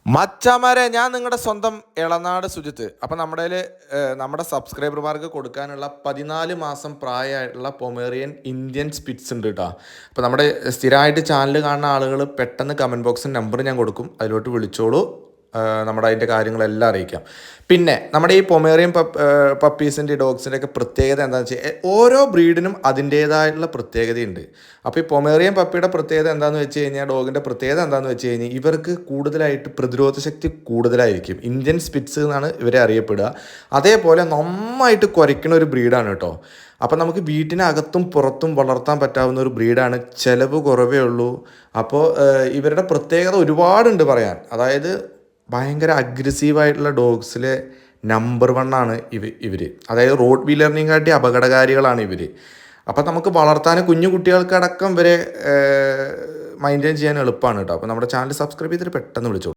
മച്ചാമാരെ ഞാൻ നിങ്ങളുടെ സ്വന്തം ഇളനാട് സുജിത്ത്. അപ്പം നമ്മുടെ സബ്സ്ക്രൈബർമാർക്ക് കൊടുക്കാനുള്ള 14 മാസം പ്രായമായിട്ടുള്ള പൊമേറിയൻ ഇന്ത്യൻ സ്പിറ്റ്സ് ഉണ്ട് കേട്ടോ. അപ്പോൾ നമ്മുടെ സ്ഥിരമായിട്ട് ചാനൽ കാണുന്ന ആളുകൾ പെട്ടെന്ന് കമൻറ്റ് ബോക്സിൽ നമ്പർ ഞാൻ കൊടുക്കും, അതിലോട്ട് വിളിച്ചോളൂ. നമ്മുടെ അതിൻ്റെ കാര്യങ്ങളെല്ലാം അറിയിക്കാം. പിന്നെ നമ്മുടെ ഈ പൊമേറിയൻ പപ്പീസിൻ്റെ ഡോഗ്സിൻ്റെ ഒക്കെ പ്രത്യേകത എന്താണെന്ന് വെച്ചാൽ ഓരോ ബ്രീഡിനും അതിൻ്റേതായിട്ടുള്ള പ്രത്യേകതയുണ്ട്. അപ്പോൾ ഈ പൊമേറിയൻ പപ്പിയുടെ പ്രത്യേകത എന്താണെന്ന് വെച്ച് കഴിഞ്ഞാൽ, ഡോഗിൻ്റെ പ്രത്യേകത എന്താണെന്ന് വെച്ച് കഴിഞ്ഞാൽ, ഇവർക്ക് കൂടുതലായിട്ട് പ്രതിരോധ ശക്തി കൂടുതലായിരിക്കും. ഇന്ത്യൻ സ്പിറ്റ്സ് എന്നാണ് ഇവരെ അറിയപ്പെടുക. അതേപോലെ നന്നായിട്ട് കുരയ്ക്കുന്ന ഒരു ബ്രീഡാണ് കേട്ടോ. അപ്പം നമുക്ക് വീട്ടിനകത്തും പുറത്തും വളർത്താൻ പറ്റാവുന്ന ഒരു ബ്രീഡാണ്. ചിലവ് കുറവേ ഉള്ളൂ. അപ്പോൾ ഇവരുടെ പ്രത്യേകത ഒരുപാടുണ്ട് പറയാൻ. അതായത് ഭയങ്കര അഗ്രസീവായിട്ടുള്ള ഡോഗ്സിലെ നമ്പർ 1 ആണ് ഇവർ. അതായത് റോഡ് വീലറിനെയും കാട്ടി അപകടകാരികളാണ് ഇവർ. അപ്പം നമുക്ക് വളർത്താൻ കുഞ്ഞു കുട്ടികൾക്കടക്കം ഇവരെ മെയിൻറ്റെയിൻ ചെയ്യാൻ എളുപ്പമാണ് കേട്ടോ. അപ്പോൾ നമ്മുടെ ചാനൽ സബ്സ്ക്രൈബ് ചെയ്തിട്ട് പെട്ടെന്ന് വിളിച്ചോളൂ.